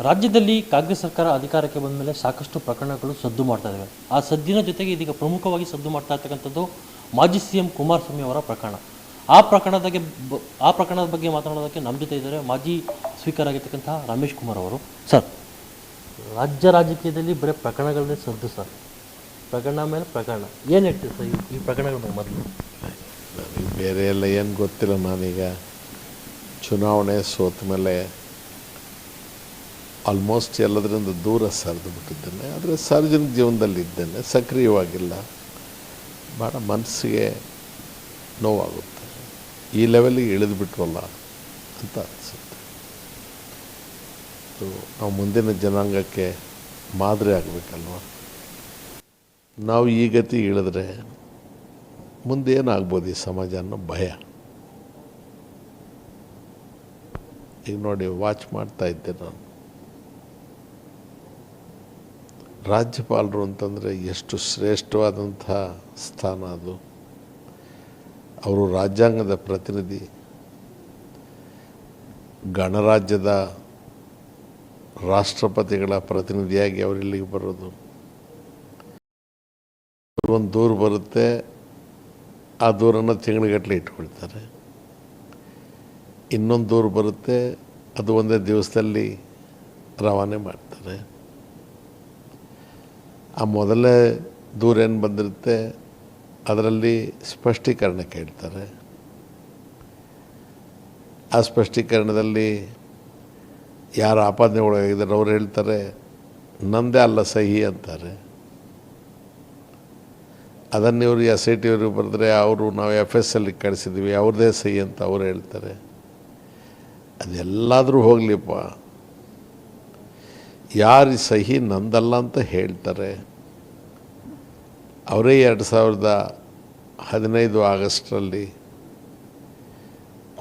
ರಾಜ್ಯದಲ್ಲಿ ಕಾಂಗ್ರೆಸ್ ಸರ್ಕಾರ ಅಧಿಕಾರಕ್ಕೆ ಬಂದ ಮೇಲೆ ಸಾಕಷ್ಟು ಪ್ರಕರಣಗಳು ಸದ್ದು ಮಾಡ್ತಾ ಇದ್ದಾವೆ. ಆ ಸದ್ದಿನ ಜೊತೆಗೆ ಇದೀಗ ಪ್ರಮುಖವಾಗಿ ಸದ್ದು ಮಾಡ್ತಾ ಇರ್ತಕ್ಕಂಥದ್ದು ಮಾಜಿ CM ಕುಮಾರಸ್ವಾಮಿ ಅವರ ಪ್ರಕರಣ. ಆ ಪ್ರಕರಣದ ಬಗ್ಗೆ ಮಾತನಾಡೋದಕ್ಕೆ ನಮ್ಮ ಜೊತೆ ಇದ್ದಾರೆ ಮಾಜಿ ಸ್ಪೀಕರ್ ಆಗಿರ್ತಕ್ಕಂಥ ರಮೇಶ್ ಕುಮಾರ್ ಅವರು. ಸರ್, ರಾಜ್ಯ ರಾಜಕೀಯದಲ್ಲಿ ಬರೀ ಪ್ರಕರಣಗಳನ್ನೇ ಸದ್ದು ಸರ್, ಪ್ರಕರಣ ಮೇಲೆ ಪ್ರಕರಣ. ಏನು ಹೇಳ್ತೀವಿ ಸರ್ ಈ ಪ್ರಕರಣಗಳ ಬಗ್ಗೆ? ಮೊದಲು ನನಗೆ ಬೇರೆ ಎಲ್ಲ ಏನು ಗೊತ್ತಿಲ್ಲ. ನಾನೀಗ ಚುನಾವಣೆ ಸೋತ ಮೇಲೆ ಆಲ್ಮೋಸ್ಟ್ ಎಲ್ಲದರಿಂದ ದೂರ ಸರಿದು ಬಿಟ್ಟಿದ್ದೇನೆ. ಆದರೆ ಸಾರ್ವಜನಿಕ ಜೀವನದಲ್ಲಿದ್ದೇನೆ, ಸಕ್ರಿಯವಾಗಿಲ್ಲ. ಭಾಳ ಮನಸ್ಸಿಗೆ ನೋವಾಗುತ್ತೆ. ಈ ಲೆವೆಲಿಗೆ ಇಳಿದು ಬಿಟ್ವಲ್ಲ ಅಂತ ಅನಿಸುತ್ತೆ. ನಾವು ಮುಂದಿನ ಜನಾಂಗಕ್ಕೆ ಮಾದರಿ ಆಗಬೇಕಲ್ವ. ನಾವು ಈ ಗತಿ ಇಳಿದ್ರೆ ಮುಂದೆ ಏನಾಗ್ಬೋದು ಈ ಸಮಾಜ ಅನ್ನೋ ಭಯ. ಈಗ ನೋಡಿ, ವಾಚ್ ಮಾಡ್ತಾ ಇದ್ದೆ ನಾನು. ರಾಜ್ಯಪಾಲರು ಅಂತಂದರೆ ಎಷ್ಟು ಶ್ರೇಷ್ಠವಾದಂಥ ಸ್ಥಾನ ಅದು. ಅವರು ರಾಜ್ಯಾಂಗದ ಪ್ರತಿನಿಧಿ, ಗಣರಾಜ್ಯದ ರಾಷ್ಟ್ರಪತಿಗಳ ಪ್ರತಿನಿಧಿಯಾಗಿ ಅವರು ಇಲ್ಲಿಗೆ ಬರೋದು. ಒಂದು ದೂರು ಬರುತ್ತೆ, ಆ ದೂರನ್ನು ತಿಂಗಳಿಗಟ್ಟಲೆ ಇಟ್ಕೊಳ್ತಾರೆ. ಇನ್ನೊಂದು ದೂರು ಬರುತ್ತೆ, ಅದು ಒಂದೇ ದಿವಸದಲ್ಲಿ ರವಾನೆ ಮಾಡ್ತಾರೆ. ಆ ಮೊದಲನೇ ದೂರ ಏನು ಬಂದಿರುತ್ತೆ ಅದರಲ್ಲಿ ಸ್ಪಷ್ಟೀಕರಣ ಕೇಳ್ತಾರೆ. ಆ ಸ್ಪಷ್ಟೀಕರಣದಲ್ಲಿ ಯಾರು ಆಪಾದನೆಗೊಳಗಾಗಿದ್ದಾರೆ ಅವ್ರು ಹೇಳ್ತಾರೆ ನಂದೇ ಅಲ್ಲ ಸಹಿ ಅಂತಾರೆ. ಅದನ್ನು ಇವರು SIT ಅವ್ರಿಗೆ ಬರೆದ್ರೆ ಅವರು ನಾವು FSLಗೆ ಕಳಿಸಿದ್ವಿ ಅವ್ರದ್ದೇ ಸಹಿ ಅಂತ ಅವ್ರು ಹೇಳ್ತಾರೆ. ಅದೆಲ್ಲಾದರೂ ಹೋಗಲಿಪ್ಪ, ಯಾರು ಸಹಿ ನಂದಲ್ಲ ಅಂತ ಹೇಳ್ತಾರೆ ಅವರೇ 2015 ಆಗಸ್ಟ್ರಲ್ಲಿ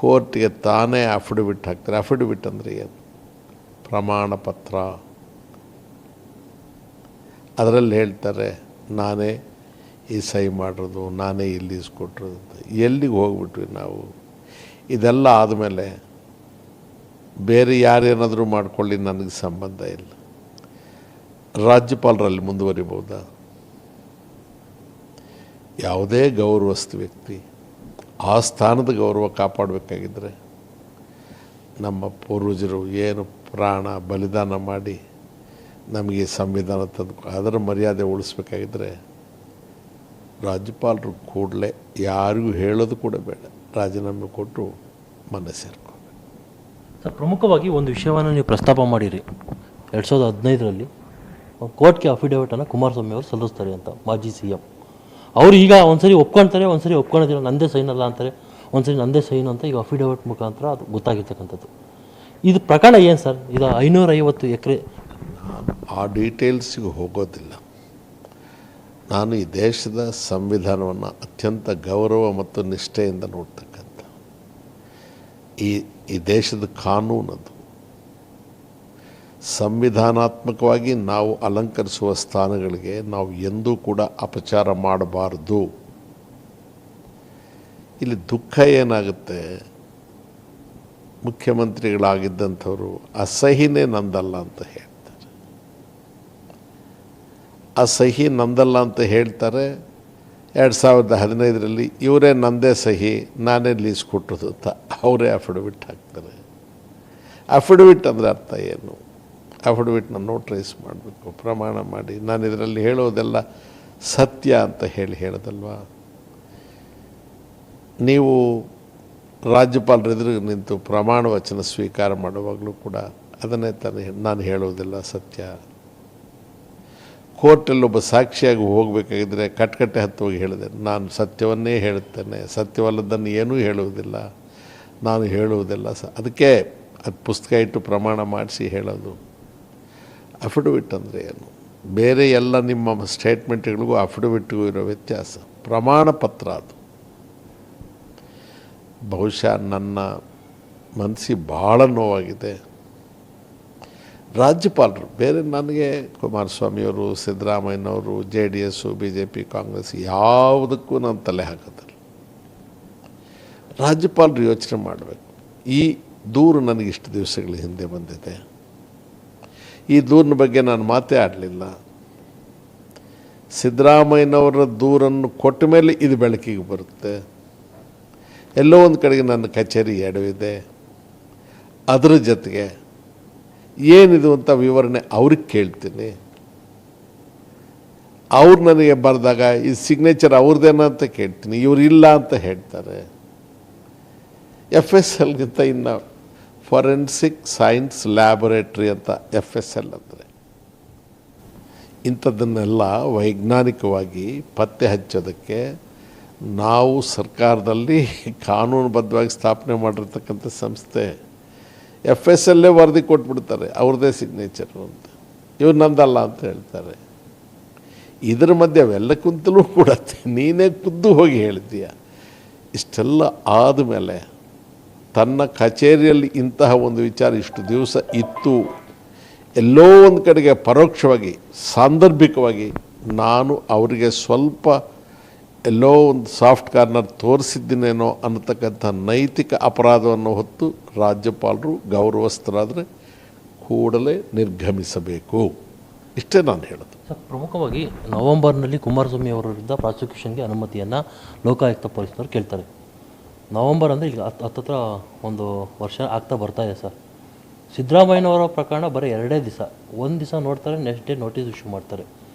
ಕೋರ್ಟ್ಗೆ ತಾನೇ ಅಫಿಡವಿಟ್ ಹಾಕ್ತಾರೆ. ಅಫಿಡವಿಟ್ ಅಂದರೆ ಏನು? ಪ್ರಮಾಣ ಪತ್ರ. ಅದರಲ್ಲಿ ಹೇಳ್ತಾರೆ ನಾನೇ ಈ ಸಹಿ ಮಾಡಿರೋದು, ನಾನೇ ಇಲ್ಲಿ ಇಸ್ಕೊಟ್ಟಿರೋದು ಅಂತ. ಎಲ್ಲಿಗೆ ಹೋಗ್ಬಿಟ್ವಿ ನಾವು? ಇದೆಲ್ಲ ಆದಮೇಲೆ ಬೇರೆ ಯಾರೇನಾದರೂ ಮಾಡ್ಕೊಳ್ಳಿ, ನನಗೆ ಸಂಬಂಧ ಇಲ್ಲ. ರಾಜ್ಯಪಾಲರಲ್ಲಿ ಮುಂದುವರಿಬಹುದಾ? ಯಾವುದೇ ಗೌರವಸ್ಥ ವ್ಯಕ್ತಿ ಆ ಸ್ಥಾನದ ಗೌರವ ಕಾಪಾಡಬೇಕಾಗಿದ್ದರೆ ನಮ್ಮ ಪೂರ್ವಜರು ಏನು ಪ್ರಾಣ ಬಲಿದಾನ ಮಾಡಿ ನಮಗೆ ಸಂವಿಧಾನ ತಂದು ಅದರ ಮರ್ಯಾದೆ ಉಳಿಸ್ಬೇಕಾಗಿದ್ದರೆ ರಾಜ್ಯಪಾಲರು ಕೂಡಲೇ ಯಾರಿಗೂ ಹೇಳೋದು ಕೂಡ ಬೇಡ, ರಾಜೀನಾಮೆ ಕೊಟ್ಟು ಮನೆ ಸೇರ್ಕೋಬೇಕು. ಸರ್, ಪ್ರಮುಖವಾಗಿ ಒಂದು ವಿಷಯವನ್ನು ನೀವು ಪ್ರಸ್ತಾಪ ಮಾಡಿರಿ. 2015ರಲ್ಲಿ ಕೋರ್ಟ್ಗೆ ಅಫಿಡವಿಟನ್ನು ಕುಮಾರಸ್ವಾಮಿ ಅವರು ಸಲ್ಲಿಸ್ತಾರೆ ಅಂತ ಮಾಜಿ CM. ಅವರು ಈಗ ಒಂದ್ಸರಿ ಒಪ್ಕೊಳ್ತಾರೆ, ಒಂದ್ಸರಿ ಒಪ್ಕೊಳ್ಳೋದಿಲ್ಲ, ನಂದೇ ಸೈನಲ್ಲ ಅಂತಾರೆ, ಒಂದ್ಸರಿ ನಂದೇ ಸೈನು ಅಂತ ಈಗ ಅಫಿಡವಿಟ್ ಮುಖಾಂತರ ಅದು ಗೊತ್ತಾಗಿರ್ತಕ್ಕಂಥದ್ದು. ಇದು ಪ್ರಕರಣ ಏನು ಸರ್? ಇದು 550 ಎಕರೆ. ಆ ಡೀಟೇಲ್ಸಿಗೆ ಹೋಗೋದಿಲ್ಲ. ನಾನು ಈ ದೇಶದ ಸಂವಿಧಾನವನ್ನು ಅತ್ಯಂತ ಗೌರವ ಮತ್ತು ನಿಷ್ಠೆಯಿಂದ ನೋಡ್ತಕ್ಕಂಥ ಈ ದೇಶದ ಕಾನೂನದು. ಸಂವಿಧಾನಾತ್ಮಕವಾಗಿ ನಾವು ಅಲಂಕರಿಸುವ ಸ್ಥಾನಗಳಿಗೆ ನಾವು ಎಂದೂ ಕೂಡ ಅಪಚಾರ ಮಾಡಬಾರ್ದು. ಇಲ್ಲಿ ದುಃಖ ಏನಾಗುತ್ತೆ, ಮುಖ್ಯಮಂತ್ರಿಗಳಾಗಿದ್ದಂಥವರು ಆ ಸಹಿನೇ ನಂದಲ್ಲ ಅಂತ ಹೇಳ್ತಾರೆ. ಆ ಸಹಿ ನಂದಲ್ಲ ಅಂತ ಹೇಳ್ತಾರೆ. 2015ರಲ್ಲಿ ಇವರೇ ನಂದೇ ಸಹಿ, ನಾನೇ ಲೀಸ್ ಕೊಟ್ಟದು ಅಂತ ಅವರೇ ಅಫಿಡವಿಟ್ ಹಾಕ್ತಾರೆ. ಅಫಿಡವಿಟ್ ಅಂದರೆ ಅರ್ಥ ಏನು? ಅಫಿಡವಿಟ್ನ ನೋಟ್ರೈಸ್ ಮಾಡಬೇಕು, ಪ್ರಮಾಣ ಮಾಡಿ ನಾನು ಇದರಲ್ಲಿ ಹೇಳೋದೆಲ್ಲ ಸತ್ಯ ಅಂತ ಹೇಳೋದಲ್ವಾ. ನೀವು ರಾಜ್ಯಪಾಲರ ಎದುರು ನಿಂತು ಪ್ರಮಾಣ ವಚನ ಸ್ವೀಕಾರ ಮಾಡುವಾಗಲೂ ಕೂಡ ಅದನ್ನೇ ತಾನೇ ನಾನು ಹೇಳೋದಿಲ್ಲ ಸತ್ಯ. ಕೋರ್ಟಲ್ಲಿ ಒಬ್ಬ ಸಾಕ್ಷಿಯಾಗಿ ಹೋಗಬೇಕಾಗಿದ್ದರೆ ಕಟ್ಕಟ್ಟೆ ಹತ್ತೋಗಿ ಹೇಳಿದೆ, ನಾನು ಸತ್ಯವನ್ನೇ ಹೇಳುತ್ತೇನೆ, ಸತ್ಯವಲ್ಲದನ್ನು ಏನೂ ಹೇಳುವುದಿಲ್ಲ, ನಾನು ಹೇಳುವುದಿಲ್ಲ. ಅದಕ್ಕೆ ಅದು ಪುಸ್ತಕ ಇಟ್ಟು ಪ್ರಮಾಣ ಮಾಡಿಸಿ ಹೇಳೋದು. ಅಫಿಡವಿಟ್ ಅಂದರೆ ಏನು? ಬೇರೆ ಎಲ್ಲ ನಿಮ್ಮ ಸ್ಟೇಟ್ಮೆಂಟ್ಗಳಿಗೂ ಅಫಿಡವಿಟ್ಗೂ ಇರೋ ವ್ಯತ್ಯಾಸ ಪ್ರಮಾಣ ಪತ್ರ. ಅದು ಬಹುಶಃ ನನ್ನ ಮನಸ್ಸಿಗೆ ಭಾಳ ನೋವಾಗಿದೆ. ರಾಜ್ಯಪಾಲರು ಬೇರೆ ನನಗೆ ಕುಮಾರಸ್ವಾಮಿಯವರು, ಸಿದ್ದರಾಮಯ್ಯನವರು, JDS, BJP, ಕಾಂಗ್ರೆಸ್ ಯಾವುದಕ್ಕೂ ನಾನು ತಲೆ ಹಾಕೋದಿಲ್ಲ. ರಾಜ್ಯಪಾಲರು ಯೋಚನೆ ಮಾಡಬೇಕು. ಈ ದೂರು ನನಗೆ ಇಷ್ಟು ದಿವಸಗಳ ಹಿಂದೆ ಬಂದಿದೆ, ಈ ದೂರಿನ ಬಗ್ಗೆ ನಾನು ಮಾತೇ ಆಡಲಿಲ್ಲ. ಸಿದ್ದರಾಮಯ್ಯನವರ ದೂರನ್ನು ಕೊಟ್ಟ ಮೇಲೆ ಇದು ಬೆಳಕಿಗೆ ಬರುತ್ತೆ. ಎಲ್ಲೋ ಒಂದು ಕಡೆಗೆ ನನ್ನ ಕಚೇರಿ ಎಡವಿದೆ. ಅದರ ಜೊತೆಗೆ ಏನಿದು ಅಂತ ವಿವರಣೆ ಅವ್ರಿಗೆ ಕೇಳ್ತೀನಿ. ಅವ್ರು ನನಗೆ ಬರೆದಾಗ ಈ ಸಿಗ್ನೇಚರ್ ಅವ್ರದ್ದೇನ ಅಂತ ಕೇಳ್ತೀನಿ. ಇವ್ರು ಇಲ್ಲ ಅಂತ ಹೇಳ್ತಾರೆ. FSLಗಿಂತ ಇನ್ನು ಫಾರೆನ್ಸಿಕ್ ಸೈನ್ಸ್ ಲ್ಯಾಬೊರೇಟ್ರಿ ಅಂತ FSL ಅಂದರೆ ಇಂಥದ್ದನ್ನೆಲ್ಲ ವೈಜ್ಞಾನಿಕವಾಗಿ ಪತ್ತೆ ಹಚ್ಚೋದಕ್ಕೆ ನಾವು ಸರ್ಕಾರದಲ್ಲಿ ಕಾನೂನುಬದ್ಧವಾಗಿ ಸ್ಥಾಪನೆ ಮಾಡಿರ್ತಕ್ಕಂಥ ಸಂಸ್ಥೆ. FSLೇ ವರದಿ ಕೊಟ್ಬಿಡ್ತಾರೆ ಅವ್ರದ್ದೇ ಸಿಗ್ನೇಚರು ಅಂತ. ಇವ್ರು ನಂದಲ್ಲ ಅಂತ ಹೇಳ್ತಾರೆ. ಇದರ ಮಧ್ಯೆ ಅವೆಲ್ಲಕ್ಕಿಂತಲೂ ಕೂಡ ನೀನೇ ಖುದ್ದು ಹೋಗಿ ಹೇಳಿದ್ದೀಯ. ಇಷ್ಟೆಲ್ಲ ಆದಮೇಲೆ ತನ್ನ ಕಚೇರಿಯಲ್ಲಿ ಇಂತಹ ಒಂದು ವಿಚಾರ ಇಷ್ಟು ದಿವಸ ಇತ್ತು, ಎಲ್ಲೋ ಒಂದು ಕಡೆಗೆ ಪರೋಕ್ಷವಾಗಿ ಸಾಂದರ್ಭಿಕವಾಗಿ ನಾನು ಅವರಿಗೆ ಸ್ವಲ್ಪ ಎಲ್ಲೋ ಒಂದು ಸಾಫ್ಟ್ ಕಾರ್ನರ್ ತೋರಿಸಿದ್ದೀನೇನೋ ಅನ್ನತಕ್ಕಂಥ ನೈತಿಕ ಅಪರಾಧವನ್ನು ಹೊತ್ತು ರಾಜ್ಯಪಾಲರು ಗೌರವಸ್ಥರಾದರೆ ಕೂಡಲೇ ನಿರ್ಗಮಿಸಬೇಕು. ಇಷ್ಟೇ ನಾನು ಹೇಳೋದು. ಸರ್, ಪ್ರಮುಖವಾಗಿ ನವೆಂಬರ್ನಲ್ಲಿ ಕುಮಾರಸ್ವಾಮಿ ಅವರ ವಿರುದ್ಧ ಪ್ರಾಸಿಕ್ಯೂಷನ್ಗೆ ಅನುಮತಿಯನ್ನು ಲೋಕಾಯುಕ್ತ ಪೊಲೀಸರು ಕೇಳ್ತಾರೆ. ನವೆಂಬರ್ ಅಂದರೆ ಈಗ ಹತ್ತತ್ರ ಒಂದು ವರ್ಷ ಆಗ್ತಾ ಬರ್ತಾ ಇದೆ ಸರ್. ಸಿದ್ದರಾಮಯ್ಯನವರ ಪ್ರಕರಣ ಬರೀ 2 ದಿವಸ, ಒಂದು ದಿವಸ ನೋಡ್ತಾರೆ, ನೆಕ್ಸ್ಟ್ ಡೇ ನೋಟಿಸ್ ಇಶ್ಯೂ ಮಾಡ್ತಾರೆ.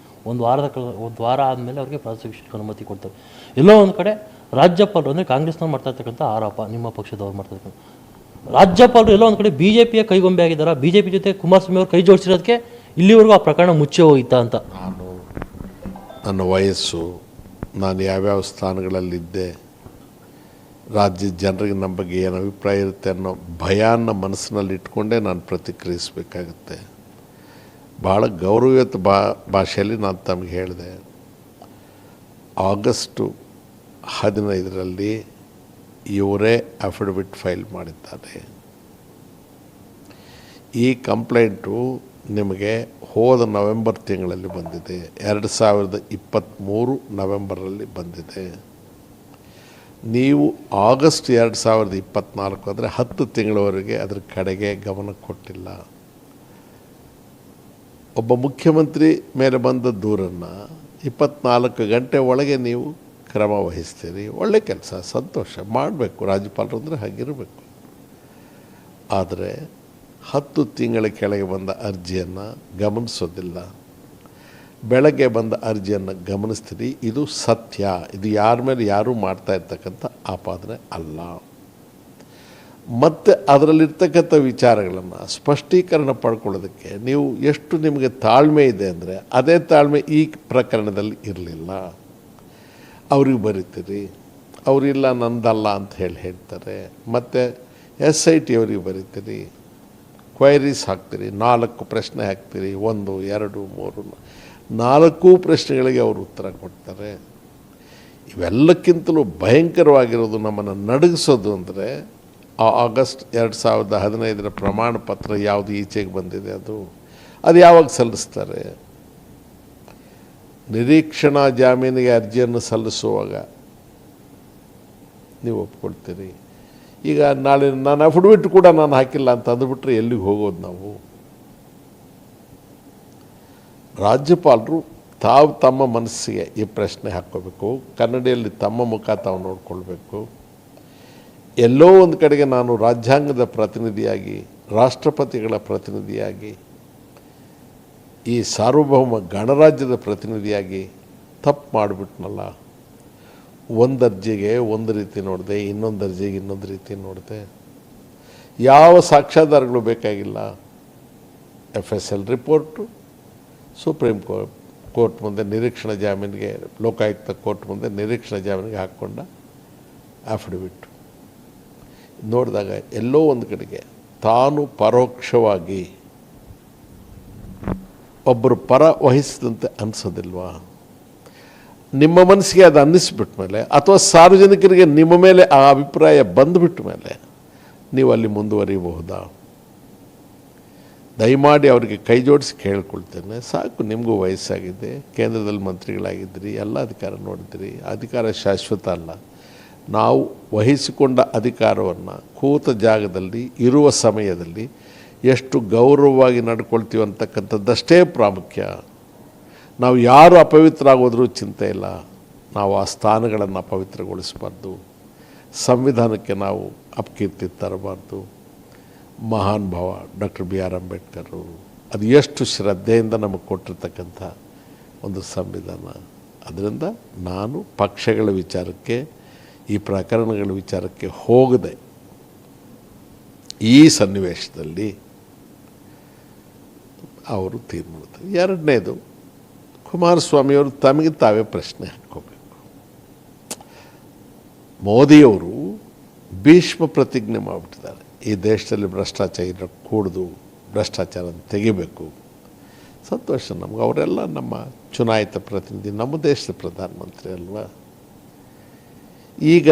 ಒಂದು ವಾರ ಆದಮೇಲೆ ಅವ್ರಿಗೆ ಪ್ರಾಸಿಕ್ಯೂಷನ್ಗೆ ಅನುಮತಿ ಕೊಡ್ತಾರೆ. ಎಲ್ಲೋ ಒಂದು ಕಡೆ ರಾಜ್ಯಪಾಲರು ಅಂದರೆ ಕಾಂಗ್ರೆಸ್ನವ್ರು ಮಾಡ್ತಾ ಇರ್ತಕ್ಕಂಥ ಆರೋಪ, ನಿಮ್ಮ ಪಕ್ಷದವ್ರು ಮಾಡ್ತಾ ಇರ್ತಕ್ಕಂಥ ರಾಜ್ಯಪಾಲರು ಎಲ್ಲೋ ಒಂದು ಕಡೆ BJPಯ ಕೈಗೊಂಬೆ ಆಗಿದ್ದಾರೆ. BJP ಜೊತೆ ಕುಮಾರಸ್ವಾಮಿ ಅವರು ಕೈ ಜೋಡಿಸಿರೋದಕ್ಕೆ ಇಲ್ಲಿವರೆಗೂ ಆ ಪ್ರಕರಣ ಮುಚ್ಚೆ ಹೋಗಿತ್ತಾ ಅಂತ. ನನ್ನ ವಯಸ್ಸು, ನಾನು ಯಾವ್ಯಾವ ಸ್ಥಾನಗಳಲ್ಲಿದ್ದೆ, ರಾಜ್ಯದ ಜನರಿಗೆ ನಮ್ಮ ಬಗ್ಗೆ ಏನು ಅಭಿಪ್ರಾಯ ಇರುತ್ತೆ ಅನ್ನೋ ಭಯಾನ ಮನಸ್ಸಿನಲ್ಲಿ ಇಟ್ಕೊಂಡೇ ನಾನು ಪ್ರತಿಕ್ರಿಯಿಸಬೇಕಾಗುತ್ತೆ. ಭಾಳ ಗೌರವಯುತ ಭಾಷೆಯಲ್ಲಿ ನಾನು ತಮಗೆ ಹೇಳಿದೆ. ಆಗಸ್ಟ್ 15ರಲ್ಲಿ ಇವರೇ ಅಫಿಡವಿಟ್ ಫೈಲ್ ಮಾಡಿದ್ದಾರೆ. ಈ ಕಂಪ್ಲೇಂಟು ನಿಮಗೆ ಹೋದ ನವೆಂಬರ್ ತಿಂಗಳಲ್ಲಿ ಬಂದಿದೆ. 2023 ನವೆಂಬರಲ್ಲಿ ಬಂದಿದೆ. ನೀವು ಆಗಸ್ಟ್ 2024 ಅಂದರೆ 10 ತಿಂಗಳವರೆಗೆ ಅದರ ಕಡೆಗೆ ಗಮನ ಕೊಟ್ಟಿಲ್ಲ. ಒಬ್ಬ ಮುಖ್ಯಮಂತ್ರಿ ಮೇಲೆ ಬಂದ ದೂರನ್ನು 24 ಗಂಟೆ ಒಳಗೆ ನೀವು ಕ್ರಮ ವಹಿಸ್ತೀರಿ. ಒಳ್ಳೆ ಕೆಲಸ, ಸಂತೋಷ, ಮಾಡಬೇಕು. ರಾಜ್ಯಪಾಲರು ಅಂದರೆ ಹಾಗಿರಬೇಕು. ಆದರೆ 10 ತಿಂಗಳ ಕೆಳಗೆ ಬಂದ ಅರ್ಜಿಯನ್ನು ಗಮನಿಸೋದಿಲ್ಲ. ಬೆಳಗ್ಗೆ ಬಂದ ಅರ್ಜಿಯನ್ನು ಗಮನಿಸ್ತೀರಿ. ಇದು ಸತ್ಯ. ಇದು ಯಾರ ಮೇಲೆ ಯಾರೂ ಮಾಡ್ತಾ ಇರ್ತಕ್ಕಂಥ ಆಪಾದನೆ ಅಲ್ಲ. ಮತ್ತು ಅದರಲ್ಲಿರ್ತಕ್ಕಂಥ ವಿಚಾರಗಳನ್ನು ಸ್ಪಷ್ಟೀಕರಣ ಪಡ್ಕೊಳ್ಳೋದಕ್ಕೆ ನೀವು ಎಷ್ಟು ನಿಮಗೆ ತಾಳ್ಮೆ ಇದೆ ಅಂದರೆ ಅದೇ ತಾಳ್ಮೆ ಈ ಪ್ರಕರಣದಲ್ಲಿ ಇರಲಿಲ್ಲ. ಅವ್ರಿಗೆ ಬರೀತೀರಿ, ಅವರಿಲ್ಲ ನಂದಲ್ಲ ಅಂತ ಹೇಳ್ತಾರೆ. ಮತ್ತು SIT ಅವರಿಗೆ ಬರೀತೀರಿ, ಕ್ವೈರೀಸ್ ಹಾಕ್ತೀರಿ, 4 ಪ್ರಶ್ನೆ ಹಾಕ್ತೀರಿ, 1, 2, 3, 4 ಪ್ರಶ್ನೆಗಳಿಗೆ ಅವರು ಉತ್ತರ ಕೊಡ್ತಾರೆ. ಇವೆಲ್ಲಕ್ಕಿಂತಲೂ ಭಯಂಕರವಾಗಿರೋದು, ನಮ್ಮನ್ನು ನಡಗಿಸೋದು ಅಂದರೆ ಆಗಸ್ಟ್ 2015 ಪ್ರಮಾಣ ಪತ್ರ ಯಾವುದು ಈಚೆಗೆ ಬಂದಿದೆ, ಅದು ಯಾವಾಗ ಸಲ್ಲಿಸ್ತಾರೆ? ನಿರೀಕ್ಷಣಾ ಜಾಮೀನಿಗೆ ಅರ್ಜಿಯನ್ನು ಸಲ್ಲಿಸುವಾಗ ನೀವು ಒಪ್ಕೊಳ್ತೀರಿ. ಈಗ ನಾಳೆ ನಾನು ಅಫಿಡವಿಟ್ ಕೂಡ ನಾನು ಹಾಕಿಲ್ಲ ಅಂತ ಅಂದುಬಿಟ್ರೆ ಎಲ್ಲಿಗೆ ಹೋಗೋದು ನಾವು? ರಾಜ್ಯಪಾಲರು ತಾವು ತಮ್ಮ ಮನಸ್ಸಿಗೆ ಈ ಪ್ರಶ್ನೆ ಹಾಕ್ಕೋಬೇಕು. ಕನ್ನಡಿಯಲ್ಲಿ ತಮ್ಮ ಮುಖ ತಾವು ನೋಡಿಕೊಳ್ಬೇಕು. ಎಲ್ಲೋ ಒಂದು ಕಡೆಗೆ ನಾನು ರಾಜ್ಯಾಂಗದ ಪ್ರತಿನಿಧಿಯಾಗಿ, ರಾಷ್ಟ್ರಪತಿಗಳ ಪ್ರತಿನಿಧಿಯಾಗಿ, ಈ ಸಾರ್ವಭೌಮ ಗಣರಾಜ್ಯದ ಪ್ರತಿನಿಧಿಯಾಗಿ ತಪ್ಪು ಮಾಡಿಬಿಟ್ನಲ್ಲ. ಒಂದು ಅರ್ಜಿಗೆ ಒಂದು ರೀತಿ ನೋಡಿದೆ, ಇನ್ನೊಂದು ಅರ್ಜಿಗೆ ಇನ್ನೊಂದು ರೀತಿ ನೋಡಿದೆ. ಯಾವ ಸಾಕ್ಷ್ಯಾಧಾರಗಳು ಬೇಕಾಗಿಲ್ಲ. FSL ರಿಪೋರ್ಟು, ಸುಪ್ರೀಂ ಕೋರ್ಟ್ ಮುಂದೆ ನಿರೀಕ್ಷಣಾ ಜಾಮೀನಿಗೆ, ಲೋಕಾಯುಕ್ತ ಕೋರ್ಟ್ ಮುಂದೆ ನಿರೀಕ್ಷಣಾ ಜಾಮೀನಿಗೆ ಹಾಕ್ಕೊಂಡ ಅಫಿಡವಿಟ್ ನೋಡಿದಾಗ ಎಲ್ಲೋ ಒಂದು ಕಡೆಗೆ ತಾನು ಪರೋಕ್ಷವಾಗಿ ಒಬ್ಬರು ಪರ ವಹಿಸಿದಂತೆ ಅನಿಸೋದಿಲ್ವಾ? ನಿಮ್ಮ ಮನಸ್ಸಿಗೆ ಅದು ಅನ್ನಿಸ್ಬಿಟ್ಟ ಮೇಲೆ, ಅಥವಾ ಸಾರ್ವಜನಿಕರಿಗೆ ನಿಮ್ಮ ಮೇಲೆ ಆ ಅಭಿಪ್ರಾಯ ಬಂದುಬಿಟ್ಟ ಮೇಲೆ ನೀವು ಅಲ್ಲಿ ಮುಂದುವರಿಬಹುದಾ? ದಯಮಾಡಿ ಅವರಿಗೆ ಕೈ ಜೋಡಿಸಿ ಕೇಳ್ಕೊಳ್ತೇನೆ. ಸಾಕು, ನಿಮಗೂ ವಯಸ್ಸಾಗಿದೆ, ಕೇಂದ್ರದಲ್ಲಿ ಮಂತ್ರಿಗಳಾಗಿದ್ದೀರಿ, ಎಲ್ಲ ಅಧಿಕಾರ ನೋಡಿದ್ದೀರಿ. ಅಧಿಕಾರ ಶಾಶ್ವತ ಅಲ್ಲ. ನಾವು ವಹಿಸಿಕೊಂಡ ಅಧಿಕಾರವನ್ನು ಕೂತ ಜಾಗದಲ್ಲಿ ಇರುವ ಸಮಯದಲ್ಲಿ ಎಷ್ಟು ಗೌರವವಾಗಿ ನಡ್ಕೊಳ್ತೀವಿ ಅಂತಕ್ಕಂಥದ್ದಷ್ಟೇ ಪ್ರಾಮುಖ್ಯ. ನಾವು ಯಾರು ಅಪವಿತ್ರ ಆಗೋದ್ರೂ ಚಿಂತೆ ಇಲ್ಲ, ನಾವು ಆ ಸ್ಥಾನಗಳನ್ನು ಅಪವಿತ್ರಗೊಳಿಸಬಾರ್ದು, ಸಂವಿಧಾನಕ್ಕೆ ನಾವು ಅಪಕೀರ್ತಿ ತರಬಾರ್ದು. ಮಹಾನ್ ಭಾವ ಡಾಕ್ಟರ್ BR ಅಂಬೇಡ್ಕರ್ ಅದು ಎಷ್ಟು ಶ್ರದ್ಧೆಯಿಂದ ನಮಗೆ ಕೊಟ್ಟಿರ್ತಕ್ಕಂಥ ಒಂದು ಸಂವಿಧಾನ. ಅದರಿಂದ ನಾನು ಪಕ್ಷಗಳ ವಿಚಾರಕ್ಕೆ, ಈ ಪ್ರಕರಣಗಳ ವಿಚಾರಕ್ಕೆ ಹೋಗದೆ ಈ ಸನ್ನಿವೇಶದಲ್ಲಿ ಅವರು ತೀರ್ಮಾನ. ಎರಡನೇದು, ಕುಮಾರಸ್ವಾಮಿಯವರು ತಮಗೆ ತಾವೇ ಪ್ರಶ್ನೆ ಹಾಕ್ಕೋಬೇಕು. ಮೋದಿಯವರು ಭೀಷ್ಮ ಪ್ರತಿಜ್ಞೆ ಮಾಡಿಬಿಟ್ಟಿದ್ದಾರೆ, ಈ ದೇಶದಲ್ಲಿ ಭ್ರಷ್ಟಾಚಾರ ಕೂಡದು, ಭ್ರಷ್ಟಾಚಾರ ತೆಗಿಬೇಕು. ಸಂತೋಷ ನಮ್ಗೆ, ಅವರೆಲ್ಲ ನಮ್ಮ ಚುನಾಯಿತ ಪ್ರತಿನಿಧಿ, ನಮ್ಮ ದೇಶದ ಪ್ರಧಾನಮಂತ್ರಿ ಅಲ್ವಾ. ಈಗ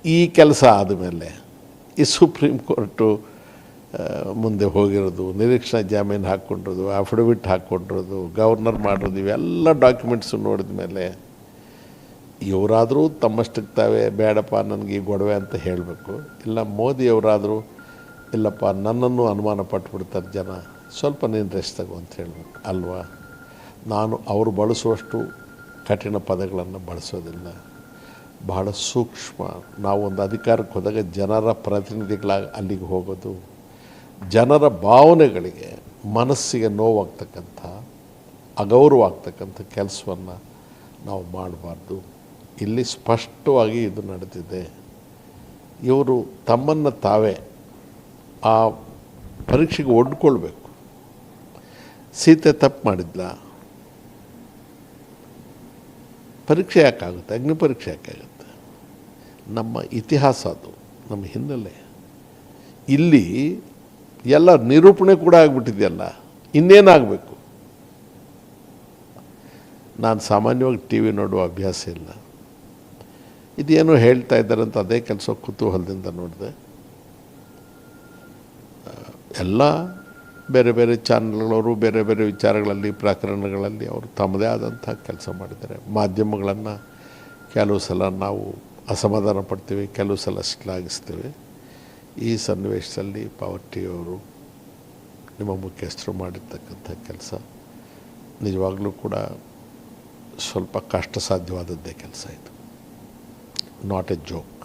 ಈ ಕೆಲಸ ಆದಮೇಲೆ ಈ ಸುಪ್ರೀಂ ಕೋರ್ಟು ಮುಂದೆ ಹೋಗಿರೋದು, ನಿರೀಕ್ಷಣಾ ಜಾಮೀನು ಹಾಕ್ಕೊಂಡಿರೋದು, ಅಫಿಡವಿಟ್ ಹಾಕ್ಕೊಂಡಿರೋದು, ಗವರ್ನರ್ ಮಾಡಿರೋದು, ಇವೆಲ್ಲ ಡಾಕ್ಯುಮೆಂಟ್ಸು ನೋಡಿದ ಮೇಲೆ ಇವರಾದರೂ ತಮ್ಮಷ್ಟಕ್ಕೆ ತಾವೇ ಬೇಡಪ್ಪ ನನಗೆ ಈ ಗೊಡವೆ ಅಂತ ಹೇಳಬೇಕು. ಇಲ್ಲ ಮೋದಿಯವರಾದರೂ ಇಲ್ಲಪ್ಪ ನನ್ನನ್ನು ಅನುಮಾನ ಪಟ್ಬಿಡ್ತಾರೆ ಜನ, ಸ್ವಲ್ಪ ನೀನು ರೆಸ್ಟ್ ತಗೋ ಅಂತ ಹೇಳಬೇಕು ಅಲ್ವಾ. ನಾನು ಅವರು ಬಳಸುವಷ್ಟು ಕಠಿಣ ಪದಗಳನ್ನು ಬಳಸೋದಿಲ್ಲ, ಬಹಳ ಸೂಕ್ಷ್ಮ. ನಾವು ಒಂದು ಅಧಿಕಾರಕ್ಕೆ ಹೋದಾಗ ಜನರ ಪ್ರತಿನಿಧಿಗಳಾಗಿ ಅಲ್ಲಿಗೆ ಹೋಗೋದು, ಜನರ ಭಾವನೆಗಳಿಗೆ, ಮನಸ್ಸಿಗೆ ನೋವಾಗ್ತಕ್ಕಂಥ, ಅಗೌರವ ಆಗ್ತಕ್ಕಂಥ ಕೆಲಸವನ್ನು ನಾವು ಮಾಡಬಾರ್ದು. ಇಲ್ಲಿ ಸ್ಪಷ್ಟವಾಗಿ ಇದು ನಡೆದಿದೆ. ಇವರು ತಮ್ಮನ್ನು ತಾವೇ ಆ ಪರೀಕ್ಷೆಗೆ ಒಡ್ಕೊಳ್ಬೇಕು. ಸೀತೆ ತಪ್ಪು ಮಾಡಿದ್ಲ, ಪರೀಕ್ಷೆ ಯಾಕಾಗುತ್ತೆ, ಅಗ್ನಿ ಪರೀಕ್ಷೆ ಯಾಕಾಗುತ್ತೆ? ನಮ್ಮ ಇತಿಹಾಸ ಅದು, ನಮ್ಮ ಹಿನ್ನೆಲೆ. ಇಲ್ಲಿ ಎಲ್ಲ ನಿರೂಪಣೆ ಕೂಡ ಆಗಿಬಿಟ್ಟಿದೆಯಲ್ಲ, ಇನ್ನೇನಾಗಬೇಕು? ನಾನು ಸಾಮಾನ್ಯವಾಗಿ TV ನೋಡುವ ಅಭ್ಯಾಸ ಇಲ್ಲ, ಇದೇನೋ ಹೇಳ್ತಾ ಇದ್ದಾರೆ ಅಂತ ಅದೇ ಕೆಲಸ ಕುತೂಹಲದಿಂದ ನೋಡಿದೆ. ಎಲ್ಲ ಬೇರೆ ಬೇರೆ ಚಾನಲ್ಗಳವರು ಬೇರೆ ಬೇರೆ ವಿಚಾರಗಳಲ್ಲಿ, ಪ್ರಕರಣಗಳಲ್ಲಿ ಅವರು ತಮ್ಮದೇ ಆದಂಥ ಕೆಲಸ ಮಾಡಿದ್ದಾರೆ. ಮಾಧ್ಯಮಗಳನ್ನು ಕೆಲವು ಸಲ ನಾವು ಅಸಮಾಧಾನ ಪಡ್ತೀವಿ, ಕೆಲವು ಸಲ ಶ್ಲಾಘಿಸ್ತೀವಿ. ಈ ಸನ್ನಿವೇಶದಲ್ಲಿ ಪವರ್ ಟಿವಿಯವರು, ನಿಮ್ಮ ಮುಖ್ಯಸ್ಥರು ಮಾಡಿರ್ತಕ್ಕಂಥ ಕೆಲಸ ನಿಜವಾಗಲೂ ಕೂಡ ಸ್ವಲ್ಪ ಕಷ್ಟ ಸಾಧ್ಯವಾದದ್ದೇ ಕೆಲಸ ಇದು, ನಾಟ್ ಎ ಜೋಕ್.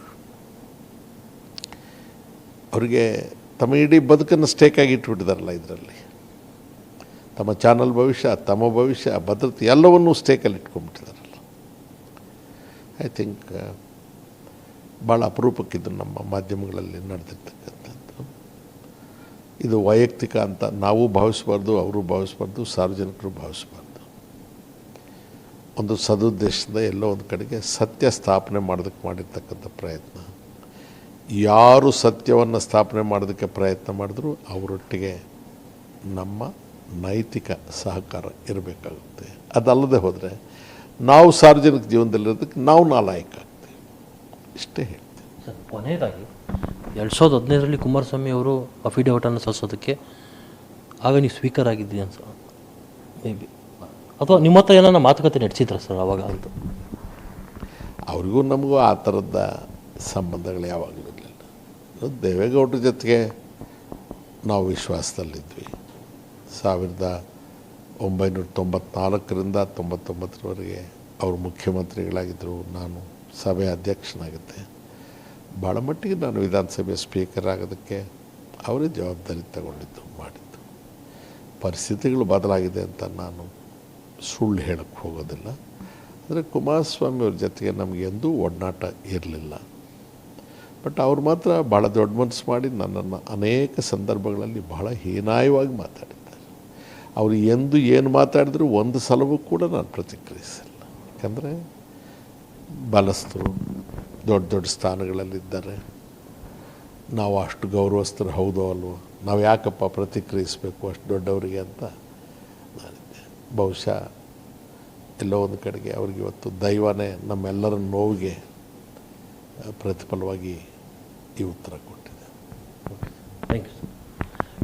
ಅವರಿಗೆ ತಮ್ಮ ಇಡೀ ಬದುಕನ್ನು ಸ್ಟೇಕಾಗಿ ಇಟ್ಬಿಟ್ಟಿದಾರಲ್ಲ ಇದರಲ್ಲಿ. ತಮ್ಮ ಚಾನಲ್ ಭವಿಷ್ಯ, ತಮ್ಮ ಭವಿಷ್ಯ, ಭದ್ರತೆ ಎಲ್ಲವನ್ನೂ ಸ್ಟೇಕಲ್ಲಿ ಇಟ್ಕೊಂಡ್ಬಿಟ್ಟಿದಾರಲ್ಲ. ಐ ಥಿಂಕ್ ಭಾಳ ಅಪರೂಪಕ್ಕಿದ್ದು ನಮ್ಮ ಮಾಧ್ಯಮಗಳಲ್ಲಿ ನಡೆದಿರ್ತಕ್ಕಂಥದ್ದು. ಇದು ವೈಯಕ್ತಿಕ ಅಂತ ನಾವು ಭಾವಿಸಬಾರ್ದು, ಅವರು ಭಾವಿಸಬಾರ್ದು, ಸಾರ್ವಜನಿಕರು ಭಾವಿಸಬಾರ್ದು. ಒಂದು ಸದುದ್ದೇಶದಿಂದ ಎಲ್ಲೋ ಒಂದು ಕಡೆಗೆ ಸತ್ಯ ಸ್ಥಾಪನೆ ಮಾಡೋದಕ್ಕೆ ಮಾಡಿರ್ತಕ್ಕಂಥ ಪ್ರಯತ್ನ. ಯಾರು ಸತ್ಯವನ್ನು ಸ್ಥಾಪನೆ ಮಾಡೋದಕ್ಕೆ ಪ್ರಯತ್ನ ಮಾಡಿದ್ರು ಅವರೊಟ್ಟಿಗೆ ನಮ್ಮ ನೈತಿಕ ಸಹಕಾರ ಇರಬೇಕಾಗುತ್ತೆ. ಅದಲ್ಲದೆ ಹೋದರೆ ನಾವು ಸಾರ್ವಜನಿಕ ಜೀವನದಲ್ಲಿರೋದಕ್ಕೆ ನಾವು ನಾಲಾಯಕ ಆಗ್ತೀವಿ. ಇಷ್ಟೇ ಹೇಳ್ತೀವಿ ಸರ್. ಕೊನೆಯದಾಗಿ 2015ರಲ್ಲಿ ಕುಮಾರಸ್ವಾಮಿ ಅವರು ಅಫಿಡವಿಟನ್ನು ಸಲ್ಲಿಸೋದಕ್ಕೆ ಆಗ ನೀವು ಸ್ಪೀಕರ್ ಆಗಿದ್ದೀರಿ ಅನ್ಸ, ಮೇ ಬಿ, ಅಥವಾ ನಿಮ್ಮ ಹತ್ರ ಏನೋ ಮಾತುಕತೆ ನಡೆಸಿದ್ರ ಸರ್ ಆವಾಗ ಅಂತ? ಅವ್ರಿಗೂ ನಮಗೂ ಆ ಥರದ ಸಂಬಂಧಗಳು ಯಾವಾಗಲೂ ಇರಲಿಲ್ಲ. ದೇವೇಗೌಡರ ಜೊತೆಗೆ ನಾವು ವಿಶ್ವಾಸದಲ್ಲಿದ್ವಿ. 1994ರಿಂದ 99ರವರೆಗೆ ಅವರು ಮುಖ್ಯಮಂತ್ರಿಗಳಾಗಿದ್ದರು, ನಾನು ಸಭೆ ಅಧ್ಯಕ್ಷನಾಗಿದ್ದೆ. ಭಾಳ ಮಟ್ಟಿಗೆ ನಾನು ವಿಧಾನಸಭೆ ಸ್ಪೀಕರ್ ಆಗೋದಕ್ಕೆ ಅವರೇ ಜವಾಬ್ದಾರಿ ತಗೊಂಡಿದ್ದು, ಮಾಡಿದ್ದು. ಪರಿಸ್ಥಿತಿಗಳು ಬದಲಾಗಿದೆ ಅಂತ ನಾನು ಸುಳ್ಳು ಹೇಳಕ್ಕೆ ಹೋಗೋದಿಲ್ಲ. ಅಂದರೆ ಕುಮಾರಸ್ವಾಮಿ ಅವ್ರ ಜೊತೆಗೆ ನಮಗೆ ಎಂದೂ ಒಡನಾಟ ಇರಲಿಲ್ಲ. ಬಟ್ ಅವ್ರು ಮಾತ್ರ ಭಾಳ ದೊಡ್ಡ ಮನಸ್ಸು ಮಾಡಿ ನನ್ನನ್ನು ಅನೇಕ ಸಂದರ್ಭಗಳಲ್ಲಿ ಬಹಳ ಹೀನಾಯವಾಗಿ ಮಾತಾಡಿದ್ದಾರೆ. ಅವರು ಎಂದು ಏನು ಮಾತಾಡಿದ್ರು ಒಂದು ಸಲವೂ ಕೂಡ ನಾನು ಪ್ರತಿಕ್ರಿಯಿಸಿಲ್ಲ. ಯಾಕಂದರೆ ಬಲಸ್ಥರು, ದೊಡ್ಡ ದೊಡ್ಡ ಸ್ಥಾನಗಳಲ್ಲಿದ್ದಾರೆ, ನಾವು ಅಷ್ಟು ಗೌರವಸ್ಥರು ಹೌದೋ ಅಲ್ವೋ, ನಾವು ಯಾಕಪ್ಪ ಪ್ರತಿಕ್ರಿಯಿಸಬೇಕು ಅಷ್ಟು ದೊಡ್ಡವರಿಗೆ ಅಂತ ನಾನಿದ್ದೆ. ಬಹುಶಃ ಎಲ್ಲೋ ಒಂದು ಕಡೆಗೆ ಅವ್ರಿಗೆ ಇವತ್ತು ದೈವನೇ ನಮ್ಮೆಲ್ಲರ ನೋವಿಗೆ ಪ್ರತಿಫಲವಾಗಿ ಈ ಉತ್ತರ ಕೊಟ್ಟಿದೆ. Thank you sir.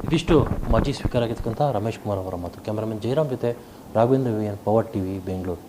ಇದಿಷ್ಟು ಮಾಜಿ ಸ್ಪೀಕರ್ ಆಗಿರ್ತಕ್ಕಂಥ ರಮೇಶ್ ಕುಮಾರ್ ಅವರ ಮಾತು. ಕ್ಯಾಮರಾಮನ್ ಜಯರಾಮ್ ಜೊತೆ Raghavendra VN, power TV, Bengaluru.